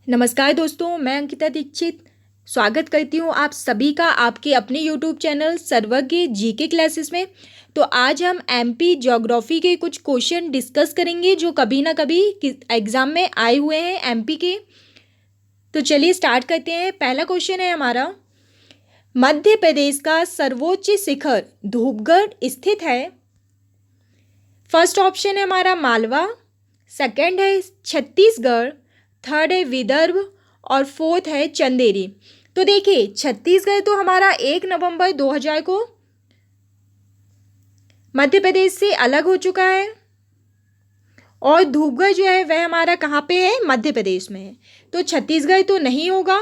नमस्कार दोस्तों, मैं अंकिता दीक्षित स्वागत करती हूँ आप सभी का आपके अपने यूट्यूब चैनल सर्वज्ञ जीके क्लासेस में। तो आज हम एमपी ज्योग्राफी के कुछ क्वेश्चन डिस्कस करेंगे जो कभी ना कभी एग्ज़ाम में आए हुए हैं एमपी के। तो चलिए स्टार्ट करते हैं। पहला क्वेश्चन है हमारा, मध्य प्रदेश का सर्वोच्च शिखर धूपगढ़ स्थित है। फर्स्ट ऑप्शन है हमारा मालवा, सेकंड है छत्तीसगढ़, थर्ड है विदर्भ और फोर्थ है चंदेरी। तो देखिए छत्तीसगढ़ तो हमारा 1 नवंबर 2000 को मध्य प्रदेश से अलग हो चुका है और धूपगढ़ जो है वह हमारा कहाँ पे है, मध्य प्रदेश में है। तो छत्तीसगढ़ तो नहीं होगा।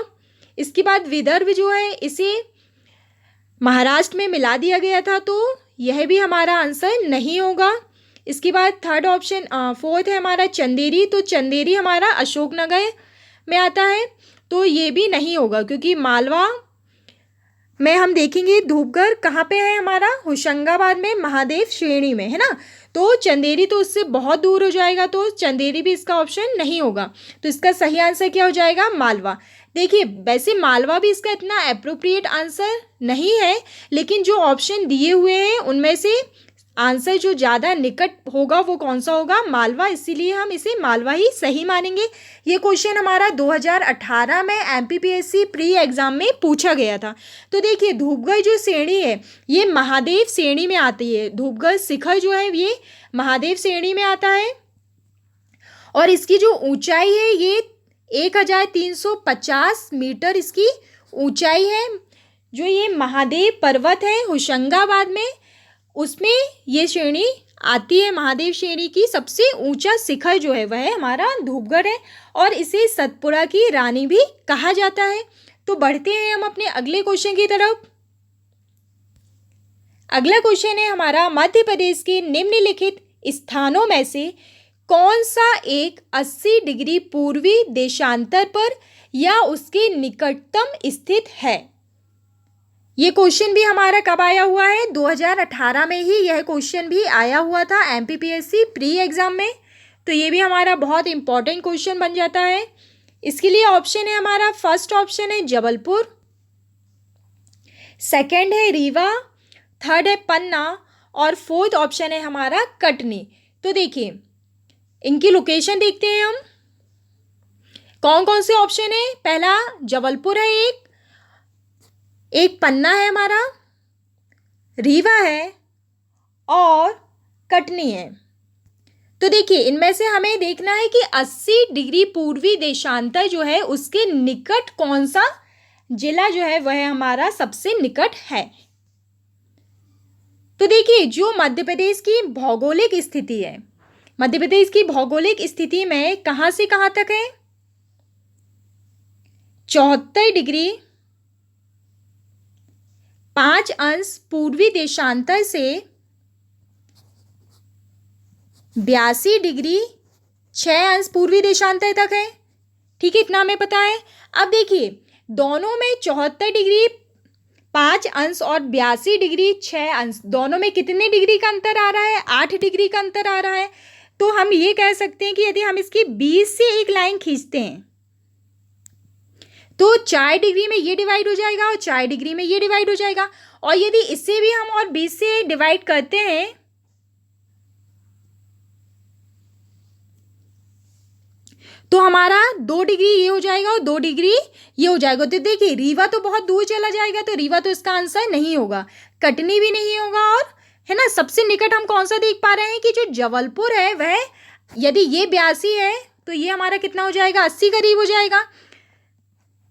इसके बाद विदर्भ जो है इसे महाराष्ट्र में मिला दिया गया था, तो यह भी हमारा आंसर नहीं होगा। इसके बाद थर्ड ऑप्शन फोर्थ है हमारा चंदेरी। तो चंदेरी हमारा अशोकनगर में आता है, तो ये भी नहीं होगा क्योंकि मालवा में हम देखेंगे धूपगढ़ कहाँ पे है हमारा, होशंगाबाद में महादेव श्रेणी में है ना। तो चंदेरी तो उससे बहुत दूर हो जाएगा, तो चंदेरी भी इसका ऑप्शन नहीं होगा। तो इसका सही आंसर क्या हो जाएगा, मालवा। देखिए वैसे मालवा भी इसका इतना अप्रोप्रिएट आंसर नहीं है, लेकिन जो ऑप्शन दिए हुए हैं उनमें से आंसर जो ज़्यादा निकट होगा वो कौन सा होगा, मालवा। इसीलिए हम इसे मालवा ही सही मानेंगे। ये क्वेश्चन हमारा 2018 में एमपीपीएससी प्री एग्ज़ाम में पूछा गया था। तो देखिए धूपगढ़ जो श्रेणी है ये महादेव श्रेणी में आती है। धूपगढ़ शिखर जो है ये महादेव श्रेणी में आता है और इसकी जो ऊंचाई है ये 1350 मीटर इसकी ऊंचाई है। जो ये महादेव पर्वत है होशंगाबाद में, उसमें ये श्रेणी आती है। महादेव श्रेणी की सबसे ऊंचा शिखर जो है वह हमारा धूपगढ़ है और इसे सतपुड़ा की रानी भी कहा जाता है। तो बढ़ते हैं हम अपने अगले क्वेश्चन की तरफ। अगला क्वेश्चन है हमारा, मध्य प्रदेश के निम्नलिखित स्थानों में से कौन सा एक 80 डिग्री पूर्वी देशांतर पर या उसके निकटतम स्थित है। ये क्वेश्चन भी हमारा कब आया हुआ है, 2018 में ही यह क्वेश्चन भी आया हुआ था एमपीपीएससी प्री एग्ज़ाम में। तो ये भी हमारा बहुत इंपॉर्टेंट क्वेश्चन बन जाता है। इसके लिए ऑप्शन है हमारा, फर्स्ट ऑप्शन है जबलपुर, सेकंड है रीवा, थर्ड है पन्ना और फोर्थ ऑप्शन है हमारा कटनी। तो देखिए इनकी लोकेशन देखते हैं हम कौन कौन से ऑप्शन है। पहला जबलपुर है, एक पन्ना है हमारा, रीवा है और कटनी है। तो देखिए इनमें से हमें देखना है कि 80 डिग्री पूर्वी देशांतर जो है उसके निकट कौन सा जिला जो है वह हमारा सबसे निकट है। तो देखिए जो मध्य प्रदेश की भौगोलिक स्थिति है, मध्य प्रदेश की भौगोलिक स्थिति में कहाँ से कहाँ तक है, 74 डिग्री 5 अंश पूर्वी देशांतर से 82 डिग्री 6 अंश पूर्वी देशांतर तक है। ठीक है, इतना हमें पता है। अब देखिए दोनों में 74 डिग्री 5 अंश और 82 डिग्री 6 अंश, दोनों में कितने डिग्री का अंतर आ रहा है, 8 डिग्री का अंतर आ रहा है। तो हम ये कह सकते हैं कि यदि हम इसकी 20 से एक लाइन खींचते हैं तो 4 डिग्री में ये डिवाइड हो जाएगा और 4 डिग्री में ये डिवाइड हो जाएगा। और यदि इससे भी हम और 20 से डिवाइड करते हैं तो हमारा 2 डिग्री ये हो जाएगा और 2 डिग्री ये हो जाएगा। तो देखिए रीवा तो बहुत दूर चला जाएगा, तो रीवा तो इसका आंसर नहीं होगा, कटनी भी नहीं होगा। और है ना, सबसे निकट हम कौन सा देख पा रहे हैं कि जो जबलपुर है वह, यदि ये 82 है तो ये हमारा कितना हो जाएगा, 80 करीब हो जाएगा।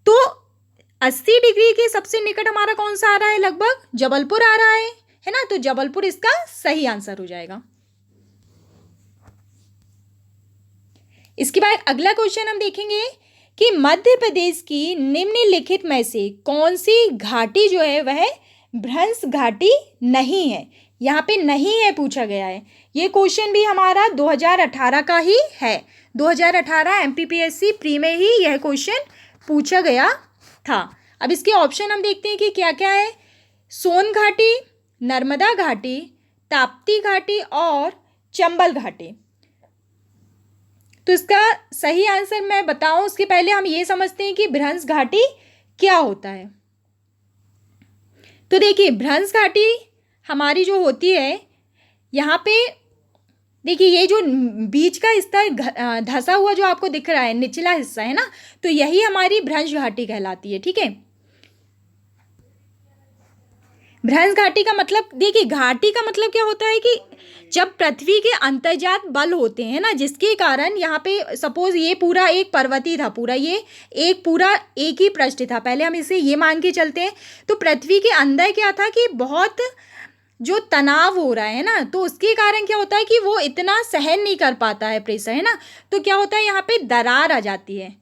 तो 80 डिग्री के सबसे निकट हमारा कौन सा आ रहा है, लगभग जबलपुर आ रहा है ना। तो जबलपुर इसका सही आंसर हो जाएगा। इसके बाद अगला क्वेश्चन हम देखेंगे कि मध्य प्रदेश की निम्नलिखित में से कौन सी घाटी जो है वह भ्रंश घाटी नहीं है। यहाँ पे नहीं है पूछा गया है। ये क्वेश्चन भी हमारा 2018 का ही है। 2018 एमपीपीएससी प्री में ही यह क्वेश्चन पूछा गया था। अब इसके ऑप्शन हम देखते हैं कि क्या क्या है। सोन घाटी, नर्मदा घाटी, ताप्ती घाटी और चंबल घाटी। तो इसका सही आंसर मैं बताऊं उसके पहले हम ये समझते हैं कि भ्रंश घाटी क्या होता है। तो देखिए भ्रंश घाटी हमारी जो होती है, यहाँ पे देखिए ये जो बीच का हिस्सा धंसा हुआ जो आपको दिख रहा है निचला हिस्सा है ना, तो यही हमारी भ्रंश घाटी कहलाती है। ठीक है, भ्रंश घाटी का मतलब, देखिए घाटी का मतलब क्या होता है कि जब पृथ्वी के अंतर्जात बल होते हैं ना, जिसके कारण यहाँ पे सपोज ये पूरा एक पर्वती था, पूरा ये एक पूरा एक ही पृष्ठ था, पहले हम इसे ये मान के चलते हैं, तो पृथ्वी के अंदर क्या था कि बहुत जो तनाव हो रहा है ना, तो उसके कारण क्या होता है कि वो इतना सहन नहीं कर पाता है प्रेशर, है ना, तो क्या होता है यहाँ पे दरार आ जाती है,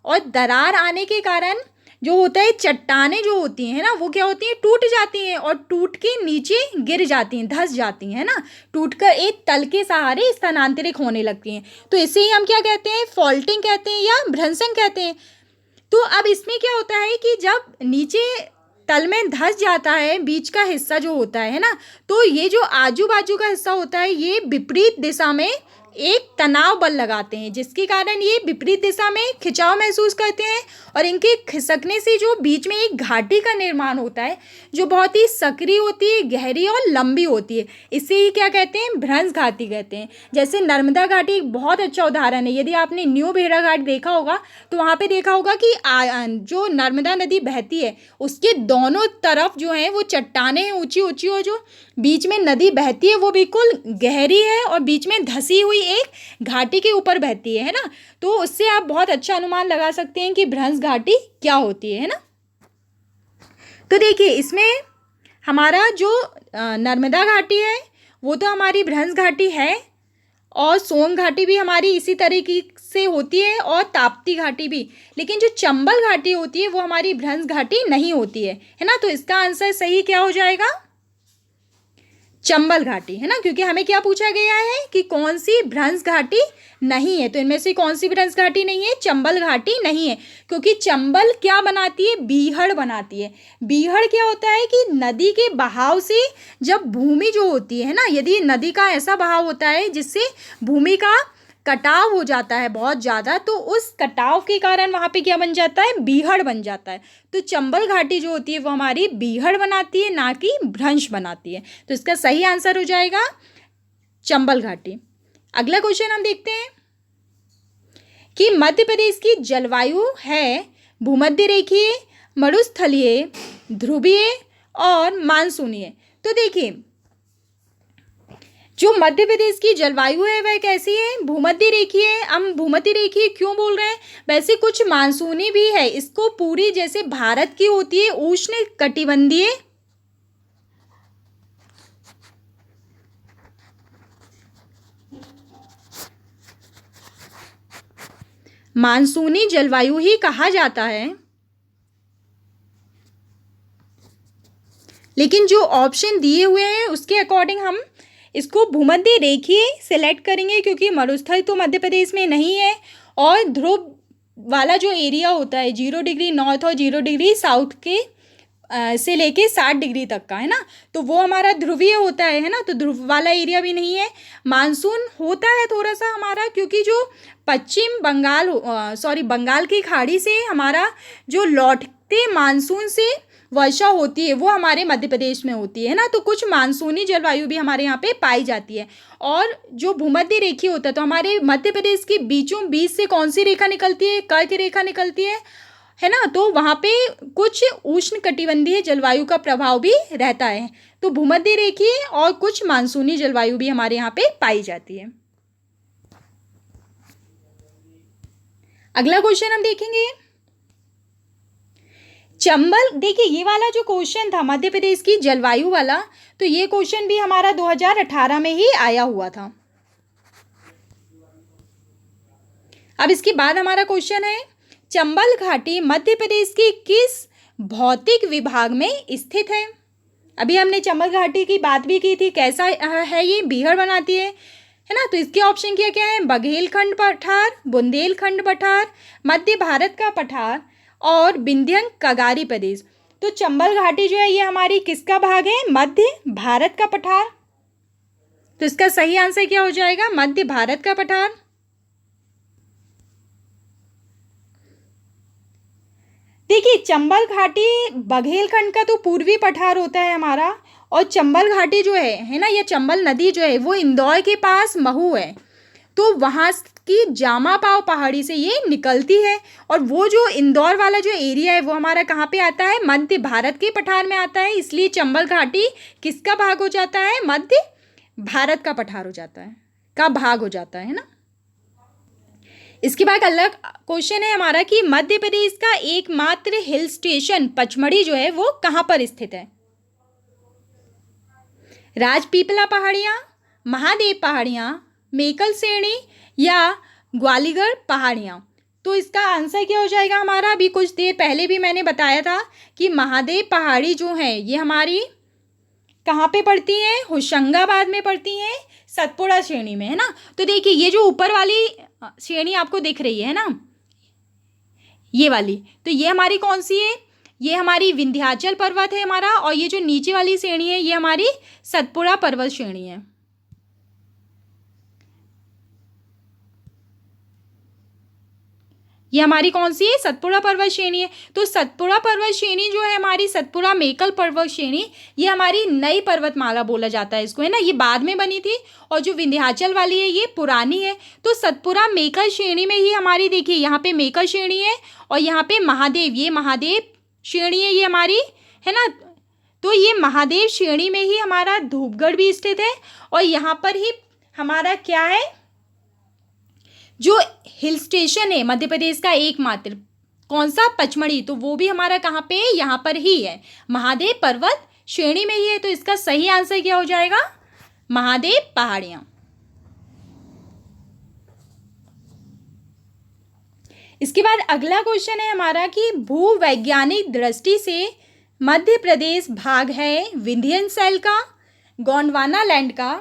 और दरार आने के कारण जो होता है चट्टानें जो होती हैं ना, वो क्या होती हैं, टूट जाती हैं और टूट के नीचे गिर जाती हैं, धंस जाती हैं ना, टूट कर एक तल के सहारे स्थानांतरित होने लगती हैं। तो इसे ही हम क्या कहते हैं, फॉल्टिंग कहते हैं या भ्रंशन कहते हैं। तो अब इसमें क्या होता है कि जब नीचे तल में धंस जाता है बीच का हिस्सा जो होता है ना, तो ये जो आजू बाजू का हिस्सा होता है ये विपरीत दिशा में एक तनाव बल लगाते हैं, जिसके कारण ये विपरीत दिशा में खिंचाव महसूस करते हैं, और इनके खिसकने से जो बीच में एक घाटी का निर्माण होता है जो बहुत ही सक्रिय होती है, गहरी और लंबी होती है, इसे ही क्या कहते हैं, भ्रंश घाटी कहते हैं। जैसे नर्मदा घाटी एक बहुत अच्छा उदाहरण है। यदि आपने न्यू भेड़ाघाट देखा होगा तो वहाँ पे देखा होगा कि जो नर्मदा नदी बहती है उसके दोनों तरफ जो है वो चट्टानें हैं ऊंची ऊंची, और जो बीच में नदी बहती है वो बिल्कुल गहरी है और बीच में धसी हुई एक घाटी के ऊपर बहती है ना। तो उससे आप बहुत अच्छा अनुमान लगा सकते हैं कि भ्रंश घाटी क्या होती है ना। तो देखिए इसमें हमारा जो नर्मदा घाटी है वो तो हमारी भ्रंश घाटी है, और सोन घाटी भी हमारी इसी तरीके से होती है, और ताप्ती घाटी भी। लेकिन जो चंबल घाटी होती है वो हमारी भ्रंश घाटी नहीं होती है ना। तो इसका आंसर सही क्या हो जाएगा, चंबल घाटी, है ना, क्योंकि हमें क्या पूछा गया है कि कौन सी भ्रंश घाटी नहीं है, तो इनमें से कौन सी भ्रंश घाटी नहीं है, चंबल घाटी नहीं है। क्योंकि चंबल क्या बनाती है, बीहड़ बनाती है। बीहड़ क्या होता है कि नदी के बहाव से जब भूमि जो होती है ना, यदि नदी का ऐसा बहाव होता है जिससे भूमि का कटाव हो जाता है बहुत ज़्यादा, तो उस कटाव के कारण वहाँ पे क्या बन जाता है, बीहड़ बन जाता है। तो चंबल घाटी जो होती है वो हमारी बीहड़ बनाती है, ना कि भ्रंश बनाती है। तो इसका सही आंसर हो जाएगा चंबल घाटी। अगला क्वेश्चन हम देखते हैं कि मध्य प्रदेश की जलवायु है भूमध्य रेखीय, मरुस्थलीय, ध्रुवीय और मानसूनीय। तो देखिए जो मध्य प्रदेश की जलवायु है वह कैसी है, भूमध्य रेखीय है। हम भूमध्य रेखीय क्यों बोल रहे हैं, वैसे कुछ मानसूनी भी है। इसको पूरी जैसे भारत की होती है उष्ण कटिबंधीय मानसूनी जलवायु ही कहा जाता है। लेकिन जो ऑप्शन दिए हुए हैं उसके अकॉर्डिंग हम इसको भूमध्य रेखीय सिलेक्ट करेंगे, क्योंकि मरुस्थल तो मध्य प्रदेश में नहीं है, और ध्रुव वाला जो एरिया होता है 0 डिग्री नॉर्थ और 0 डिग्री साउथ के से लेके 60 डिग्री तक का, है ना, तो वो हमारा ध्रुवीय होता है ना, तो ध्रुव वाला एरिया भी नहीं है। मानसून होता है थोड़ा सा हमारा, क्योंकि जो पश्चिम बंगाल बंगाल की खाड़ी से हमारा जो लौटते मानसून से वर्षा होती है वो हमारे मध्य प्रदेश में होती है ना, तो कुछ मानसूनी जलवायु भी हमारे यहाँ पे पाई जाती है। और जो भूमध्य रेखीय होता है तो हमारे मध्य प्रदेश के बीचों बीच से कौन सी रेखा निकलती है, कर्क रेखा निकलती है ना, तो वहाँ पे कुछ उष्ण कटिबंधीय जलवायु का प्रभाव भी रहता है। तो भूमध्य रेखीय और कुछ मानसूनी जलवायु भी हमारे यहाँ पे पाई जाती है। अगला क्वेश्चन हम देखेंगे चंबल। देखिए ये वाला जो क्वेश्चन था मध्य प्रदेश की जलवायु वाला, तो ये क्वेश्चन भी हमारा 2018 में ही आया हुआ था। अब इसके बाद हमारा क्वेश्चन है चंबल घाटी मध्य प्रदेश के किस भौतिक विभाग में स्थित है। अभी हमने चंबल घाटी की बात भी की थी, कैसा है ये, बीहड़ बनाती है ना, तो इसके ऑप्शन क्या क्या है, बघेलखंड पठार, बुंदेलखंड पठार, मध्य भारत का पठार और विंध्यन कगारी प्रदेश। तो चंबल घाटी जो है ये हमारी किसका भाग है, मध्य भारत का पठार। तो इसका सही आंसर क्या हो जाएगा, मध्य भारत का पठार। देखिए चंबल घाटी बघेलखंड का तो पूर्वी पठार होता है हमारा, और चंबल घाटी जो है ना, ये चंबल नदी जो है वो इंदौर के पास महू है, तो वहाँ की जामा पाव पहाड़ी से ये निकलती है। और वो जो इंदौर वाला जो एरिया है वो हमारा कहाँ पे आता है, मध्य भारत के पठार में आता है, इसलिए चंबल घाटी किसका भाग हो जाता है, मध्य भारत का पठार हो जाता है, का भाग हो जाता है ना। इसके बाद अलग क्वेश्चन है हमारा कि मध्य प्रदेश का एकमात्र हिल स्टेशन पचमढ़ी जो है वो कहाँ पर स्थित है। राजपीपला पहाड़ियाँ, महादेव पहाड़ियाँ, मेकल श्रेणी या ग्वालियर पहाड़ियाँ। तो इसका आंसर क्या हो जाएगा हमारा, अभी कुछ देर पहले भी मैंने बताया था कि महादेव पहाड़ी जो है ये हमारी कहाँ पे पड़ती है, होशंगाबाद में पड़ती है, सतपुड़ा श्रेणी में, है ना। तो देखिए ये जो ऊपर वाली श्रेणी आपको दिख रही है ना, ये वाली, तो ये हमारी कौन सी है, ये हमारी विंध्याचल पर्वत है हमारा, और ये जो नीचे वाली श्रेणी है ये हमारी सतपुड़ा पर्वत श्रेणी है। ये हमारी कौन सी है, सतपुड़ा पर्वत श्रेणी है। तो सतपुड़ा पर्वत श्रेणी जो है हमारी, सतपुड़ा मेकल पर्वत श्रेणी, ये हमारी नई पर्वतमाला बोला जाता है इसको, है ना, ये बाद में बनी थी, और जो विंध्याचल वाली है ये पुरानी है। तो सतपुड़ा मेकल श्रेणी में ही हमारी, देखिए यहाँ पे मेकल श्रेणी है, और यहाँ पे महादेव, ये महादेव श्रेणी है ये हमारी, है ना। तो ये महादेव श्रेणी में ही हमारा धूपगढ़ भी स्थित है, और यहाँ पर ही हमारा क्या है, जो हिल स्टेशन है मध्य प्रदेश का एकमात्र, कौन सा, पचमढ़ी, तो वो भी हमारा कहाँ पे है, यहाँ पर ही है, महादेव पर्वत श्रेणी में ही है। तो इसका सही आंसर क्या हो जाएगा, महादेव पहाड़ियाँ। इसके बाद अगला क्वेश्चन है हमारा कि भूवैज्ञानिक दृष्टि से मध्य प्रदेश भाग है विंध्यन शैल का, गोंडवाना लैंड का,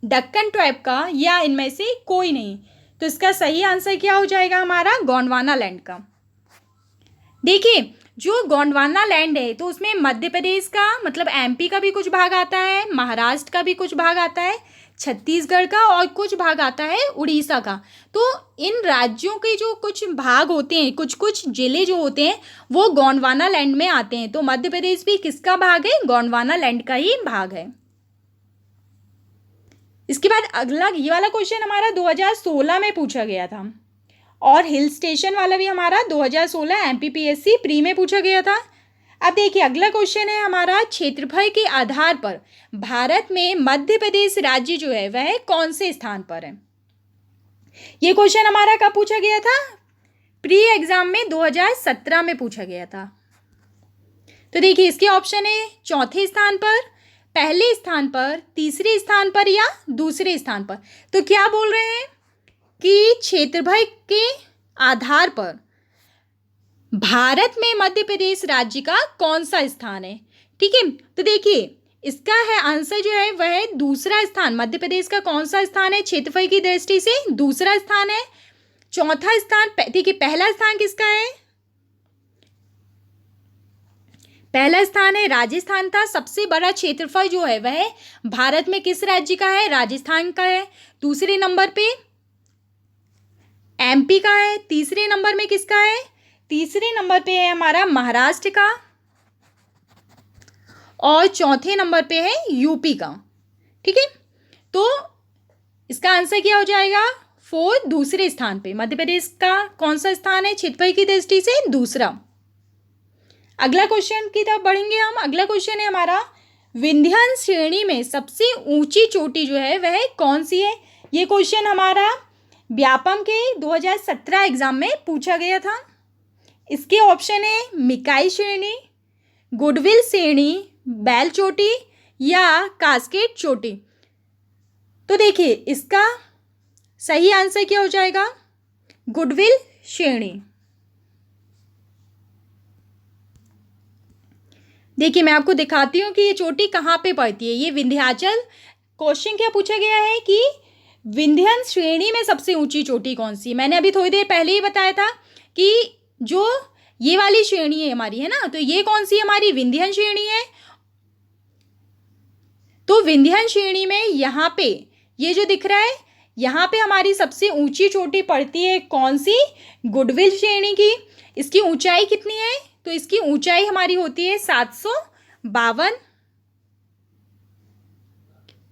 दक्कन ट्राइब का, या इनमें से कोई नहीं। तो इसका सही आंसर क्या हो जाएगा हमारा, गोंडवाना लैंड का। देखिए जो गोंडवाना लैंड है तो उसमें मध्य प्रदेश का मतलब एमपी का भी कुछ भाग आता है, महाराष्ट्र का भी कुछ भाग आता है, छत्तीसगढ़ का, और कुछ भाग आता है उड़ीसा का। तो इन राज्यों के जो कुछ भाग होते हैं, कुछ कुछ जिले जो होते हैं वो गोंडवाना लैंड में आते हैं। तो मध्य प्रदेश भी किसका भाग है, गोंडवाना लैंड का ही भाग है। इसके बाद अगला ये वाला क्वेश्चन हमारा 2016 में पूछा गया था, और हिल स्टेशन वाला भी हमारा 2016 एमपीपीएससी प्री में पूछा गया था। अब देखिए अगला क्वेश्चन है हमारा, क्षेत्रफल के आधार पर भारत में मध्य प्रदेश राज्य जो है वह कौन से स्थान पर है। ये क्वेश्चन हमारा कब पूछा गया था, प्री एग्जाम में 2017 में पूछा गया था। तो देखिए इसके ऑप्शन है चौथे स्थान पर, पहले स्थान पर, तीसरे स्थान पर, या दूसरे स्थान पर। तो क्या बोल रहे हैं कि क्षेत्रफल के आधार पर भारत में मध्य प्रदेश राज्य का कौन सा स्थान है, ठीक है। तो देखिए इसका है आंसर जो है वह दूसरा स्थान, मध्य प्रदेश का कौन सा स्थान है क्षेत्रफल की दृष्टि से, दूसरा स्थान है। चौथा स्थान, देखिए पहला स्थान किसका है, पहला स्थान है राजस्थान था, सबसे बड़ा क्षेत्रफल जो है वह भारत में किस राज्य का है, राजस्थान का है। दूसरे नंबर पे एमपी का है, तीसरे नंबर में किसका है, तीसरे नंबर पे है हमारा महाराष्ट्र का, और चौथे नंबर पे है यूपी का, ठीक है। तो इसका आंसर क्या हो जाएगा, फोर्थ, दूसरे स्थान पे मध्य प्रदेश का कौन सा स्थान है क्षेत्रफल की दृष्टि से, दूसरा। अगला क्वेश्चन की तरफ बढ़ेंगे हम। अगला क्वेश्चन है हमारा, विंध्यान श्रेणी में सबसे ऊंची चोटी जो है वह कौन सी है। ये क्वेश्चन हमारा व्यापम के 2017 एग्जाम में पूछा गया था। इसके ऑप्शन है मिकाई श्रेणी, गुडविल श्रेणी, बैल चोटी, या कास्केड चोटी। तो देखिए इसका सही आंसर क्या हो जाएगा, गुडविल श्रेणी। देखिए मैं आपको दिखाती हूँ कि ये चोटी कहाँ पे पड़ती है। ये विंध्याचल, क्वेश्चन क्या पूछा गया है कि विंध्यन श्रेणी में सबसे ऊंची चोटी कौन सी। मैंने अभी थोड़ी देर पहले ही बताया था कि जो ये वाली श्रेणी है हमारी, है ना, तो ये कौन सी हमारी विंध्यन श्रेणी है। तो विंध्यन श्रेणी में यहाँ पे ये जो दिख रहा है यहाँ पे हमारी सबसे ऊंची चोटी पड़ती है कौन सी? गुडविल श्रेणी की। इसकी ऊंचाई कितनी है? तो इसकी ऊंचाई हमारी होती है 752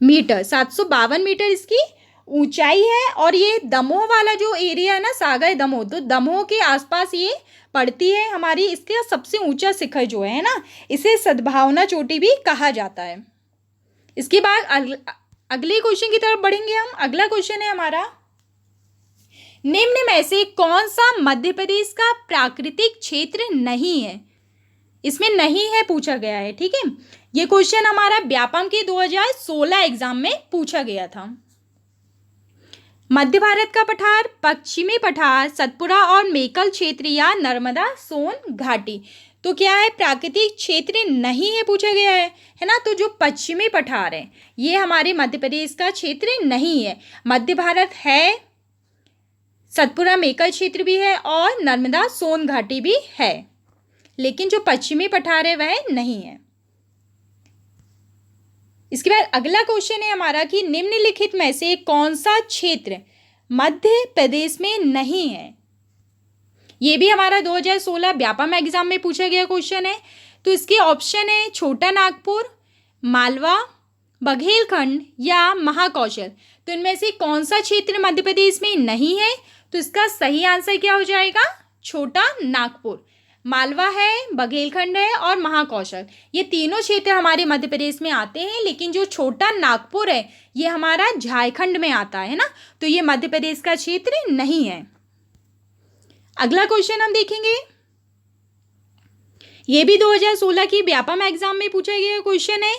मीटर। 752 मीटर इसकी ऊंचाई है। और ये दमोह वाला जो एरिया है ना, सागर दमोह, तो दमोह के आसपास ये पड़ती है हमारी। इसका सबसे ऊंचा शिखर जो है ना, इसे सद्भावना चोटी भी कहा जाता है। इसके बाद अगले क्वेश्चन की तरफ बढ़ेंगे हम। अगला क्वेश्चन है हमारा, निम्न में से कौन सा मध्य प्रदेश का प्राकृतिक क्षेत्र नहीं है? इसमें नहीं है पूछा गया है, ठीक है। ये क्वेश्चन हमारा व्यापम के 2016 एग्जाम में पूछा गया था। मध्य भारत का पठार, पश्चिमी पठार, सतपुरा और मेकल क्षेत्र या नर्मदा सोन घाटी। तो क्या है? प्राकृतिक क्षेत्र नहीं है पूछा गया है ना। तो जो पश्चिमी पठार है ये हमारे मध्य प्रदेश का क्षेत्र नहीं है। मध्य भारत है, सतपुरा मेकल क्षेत्र भी है और नर्मदा सोन घाटी भी है, लेकिन जो पश्चिमी पठार है वह नहीं है। इसके बाद अगला क्वेश्चन है हमारा कि निम्नलिखित में से कौन सा क्षेत्र मध्य प्रदेश में नहीं है? ये भी हमारा 2016 व्यापम एग्जाम में पूछा गया क्वेश्चन है। तो इसके ऑप्शन है छोटा नागपुर, मालवा, बघेलखंड या महाकौशल। तो इनमें से कौन सा क्षेत्र मध्य प्रदेश में नहीं है? तो इसका सही आंसर क्या हो जाएगा? छोटा नागपुर। मालवा है, बघेलखंड है और महाकौशल, ये तीनों क्षेत्र हमारे मध्य प्रदेश में आते हैं, लेकिन जो छोटा नागपुर है ये हमारा झारखंड में आता है ना। तो ये मध्य प्रदेश का क्षेत्र नहीं है। अगला क्वेश्चन हम देखेंगे, ये भी 2016 की व्यापम एग्जाम में पूछा गया क्वेश्चन है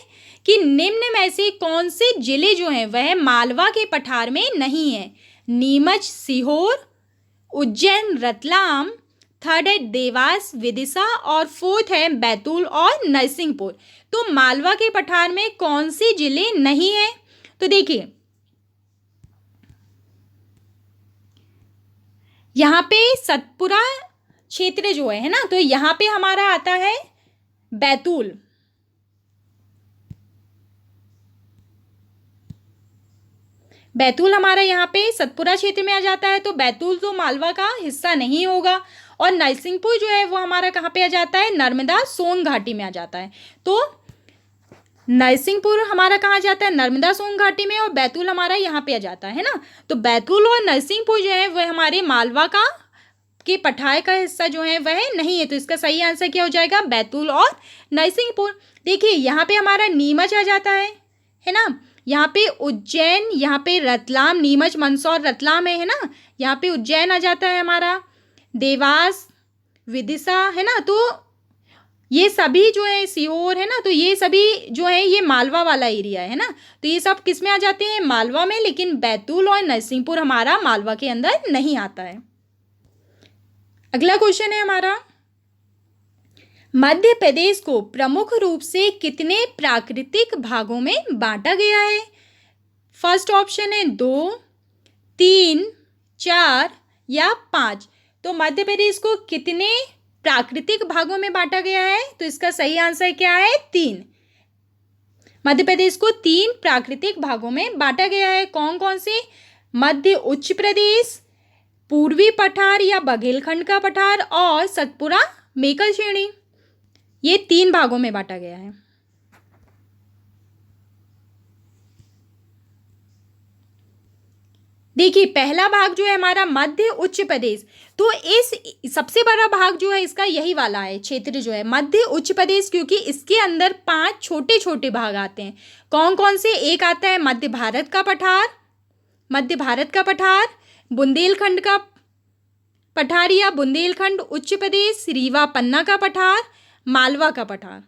कि निम्न में से कौन से जिले जो हैं वह मालवा के पठार में नहीं है? नीमच, सीहोर, उज्जैन, रतलाम, थर्ड है देवास, विदिशा और फोर्थ है बैतूल और नरसिंहपुर। तो मालवा के पठार में कौन से जिले नहीं है? तो देखिए यहाँ पे सतपुरा क्षेत्र जो है ना, तो यहाँ पे हमारा आता है बैतूल। बैतूल हमारा यहाँ पे सतपुरा क्षेत्र में आ जाता है। तो बैतूल तो मालवा का हिस्सा नहीं होगा। और नरसिंहपुर जो है वो हमारा कहाँ पे आ जाता है? नर्मदा सोन घाटी में आ जाता है। तो नरसिंहपुर हमारा कहाँ जाता है? नर्मदा सोन घाटी में। और बैतूल हमारा यहाँ पे आ जाता है ना। तो बैतूल और नरसिंहपुर जो है वह हमारे मालवा का के पठार का हिस्सा जो है वह नहीं है। तो इसका सही आंसर क्या हो जाएगा? बैतूल और नरसिंहपुर। देखिए यहाँ पे हमारा नीमच आ जाता है ना। यहाँ पे उज्जैन, यहाँ पे रतलाम, नीमच, मंदसौर, रतलाम है ना। यहाँ पे उज्जैन आ जाता है हमारा, देवास, विदिशा है ना। तो ये सभी जो है, सीहोर है ना, तो ये सभी जो है ये मालवा वाला एरिया है ना। तो ये सब किस में आ जाते हैं? मालवा में। लेकिन बैतूल और नरसिंहपुर हमारा मालवा के अंदर नहीं आता है। अगला क्वेश्चन है हमारा, मध्य प्रदेश को प्रमुख रूप से कितने प्राकृतिक भागों में बांटा गया है? फर्स्ट ऑप्शन है 2, 3, 4 या 5। तो मध्य प्रदेश को कितने प्राकृतिक भागों में बांटा गया है? तो इसका सही आंसर क्या है? 3। मध्य प्रदेश को 3 प्राकृतिक भागों में बांटा गया है। कौन कौन से? मध्य उच्च प्रदेश, पूर्वी पठार या बघेलखंड का पठार और सतपुरा मेकल श्रेणी। ये 3 भागों में बांटा गया है। देखिए पहला भाग जो है हमारा मध्य उच्च प्रदेश, तो इस सबसे बड़ा भाग जो है इसका यही वाला है क्षेत्र जो है मध्य उच्च प्रदेश, क्योंकि इसके अंदर 5 छोटे छोटे भाग आते हैं। कौन कौन से? एक आता है मध्य भारत का पठार, मध्य भारत का पठार, बुंदेलखंड का पठार या बुंदेलखंड उच्च प्रदेश, रीवा पन्ना का पठार, मालवा का पठार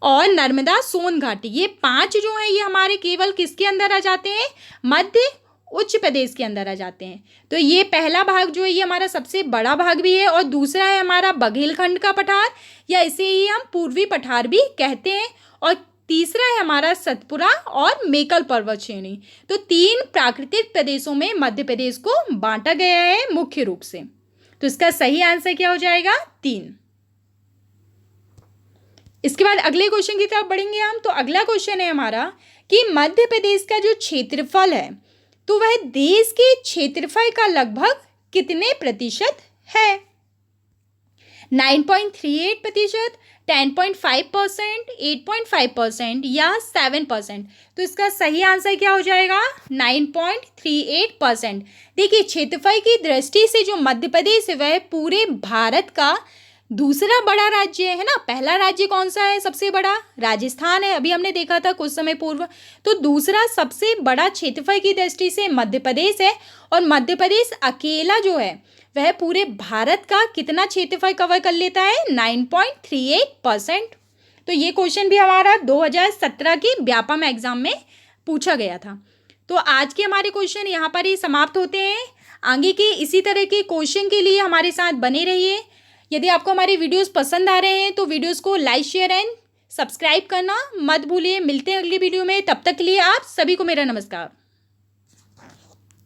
और नर्मदा सोन घाटी। ये 5 जो है ये हमारे केवल किसके अंदर आ जाते हैं? मध्य उच्च प्रदेश के अंदर आ जाते हैं। तो ये पहला भाग जो है ये हमारा सबसे बड़ा भाग भी है। और दूसरा है हमारा बघेलखंड का पठार, या इसे ही हम पूर्वी पठार भी कहते हैं। और तीसरा है हमारा सतपुरा और मेकल पर्वत श्रेणी। तो 3 प्राकृतिक प्रदेशों में मध्य प्रदेश को बांटा गया है मुख्य रूप से। तो इसका सही आंसर क्या हो जाएगा? 3। इसके बाद अगले क्वेश्चन की तरफ बढ़ेंगे हम। तो अगला क्वेश्चन है हमारा कि मध्य प्रदेश का जो क्षेत्रफल है तो वह देश के क्षेत्रफल का लगभग कितने प्रतिशत है? 9.38%, 10.5%, 8.5% या 7%? तो इसका सही आंसर क्या हो जाएगा? 9.38%। देखिए, क्षेत्रफल की दृष्टि से जो मध्य प्रदेश है वह पूरे भारत का दूसरा बड़ा राज्य है ना। पहला राज्य कौन सा है सबसे बड़ा? राजस्थान है, अभी हमने देखा था कुछ समय पूर्व। तो दूसरा सबसे बड़ा क्षेत्रफल की दृष्टि से मध्य प्रदेश है, और मध्य प्रदेश अकेला जो है वह पूरे भारत का कितना क्षेत्रफल कवर कर लेता है? 9.38%। तो ये क्वेश्चन भी हमारा 2017 के व्यापम एग्जाम में पूछा गया था। तो आज के हमारे क्वेश्चन यहाँ पर ही समाप्त होते हैं। आगे के इसी तरह के क्वेश्चन के लिए हमारे साथ बने रहिए। यदि आपको हमारे वीडियोस पसंद आ रहे हैं तो वीडियोस को लाइक, शेयर एंड सब्सक्राइब करना मत भूलिए। मिलते हैं अगली वीडियो में, तब तक के लिए आप सभी को मेरा नमस्कार।